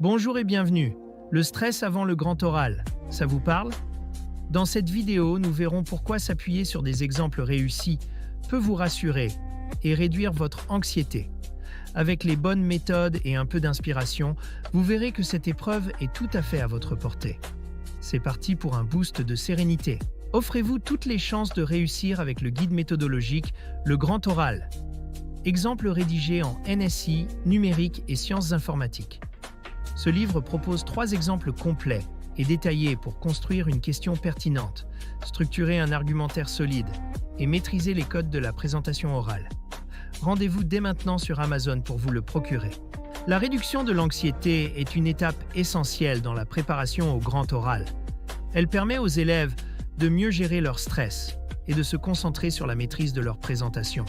Bonjour et bienvenue. Le stress avant le grand oral, ça vous parle? Dans cette vidéo, nous verrons pourquoi s'appuyer sur des exemples réussis peut vous rassurer et réduire votre anxiété. Avec les bonnes méthodes et un peu d'inspiration, vous verrez que cette épreuve est tout à fait à votre portée. C'est parti pour un boost de sérénité. Offrez-vous toutes les chances de réussir avec le guide méthodologique Le Grand Oral. Exemple rédigé en NSI, numérique et sciences informatiques. Ce livre propose 3 exemples complets et détaillés pour construire une question pertinente, structurer un argumentaire solide et maîtriser les codes de la présentation orale. Rendez-vous dès maintenant sur Amazon pour vous le procurer. La réduction de l'anxiété est une étape essentielle dans la préparation au grand oral. Elle permet aux élèves de mieux gérer leur stress et de se concentrer sur la maîtrise de leur présentation.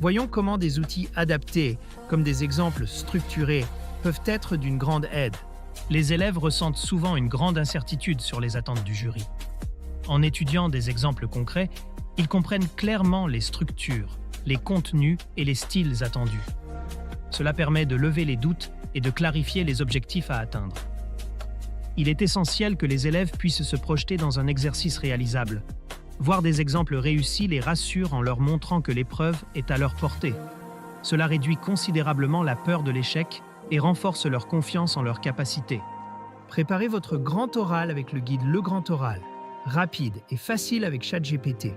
Voyons comment des outils adaptés, comme des exemples structurés, peuvent être d'une grande aide. Les élèves ressentent souvent une grande incertitude sur les attentes du jury. En étudiant des exemples concrets, ils comprennent clairement les structures, les contenus et les styles attendus. Cela permet de lever les doutes et de clarifier les objectifs à atteindre. Il est essentiel que les élèves puissent se projeter dans un exercice réalisable. Voir des exemples réussis les rassure en leur montrant que l'épreuve est à leur portée. Cela réduit considérablement la peur de l'échec et renforce leur confiance en leurs capacités. Préparez votre grand oral avec le guide Le Grand Oral, rapide et facile avec ChatGPT.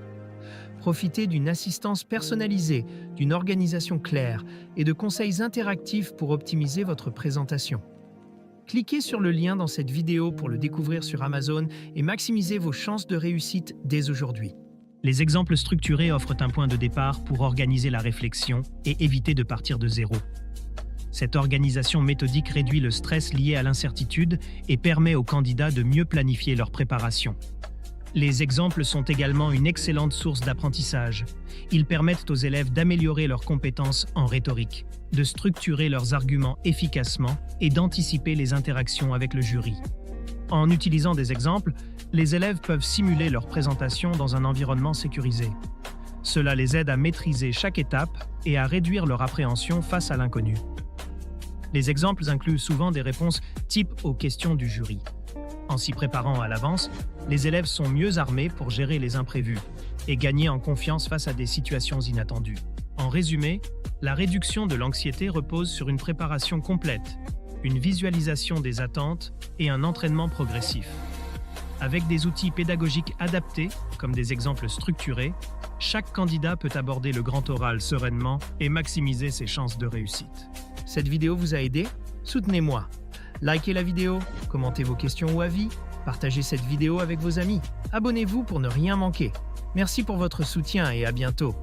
Profitez d'une assistance personnalisée, d'une organisation claire et de conseils interactifs pour optimiser votre présentation. Cliquez sur le lien dans cette vidéo pour le découvrir sur Amazon et maximisez vos chances de réussite dès aujourd'hui. Les exemples structurés offrent un point de départ pour organiser la réflexion et éviter de partir de zéro. Cette organisation méthodique réduit le stress lié à l'incertitude et permet aux candidats de mieux planifier leur préparation. Les exemples sont également une excellente source d'apprentissage. Ils permettent aux élèves d'améliorer leurs compétences en rhétorique, de structurer leurs arguments efficacement et d'anticiper les interactions avec le jury. En utilisant des exemples, les élèves peuvent simuler leur présentation dans un environnement sécurisé. Cela les aide à maîtriser chaque étape et à réduire leur appréhension face à l'inconnu. Les exemples incluent souvent des réponses types aux questions du jury. En s'y préparant à l'avance, les élèves sont mieux armés pour gérer les imprévus et gagner en confiance face à des situations inattendues. En résumé, la réduction de l'anxiété repose sur une préparation complète, une visualisation des attentes et un entraînement progressif. Avec des outils pédagogiques adaptés, comme des exemples structurés, chaque candidat peut aborder le grand oral sereinement et maximiser ses chances de réussite. Cette vidéo vous a aidé? Soutenez-moi. Likez la vidéo, commentez vos questions ou avis, partagez cette vidéo avec vos amis. Abonnez-vous pour ne rien manquer. Merci pour votre soutien et à bientôt.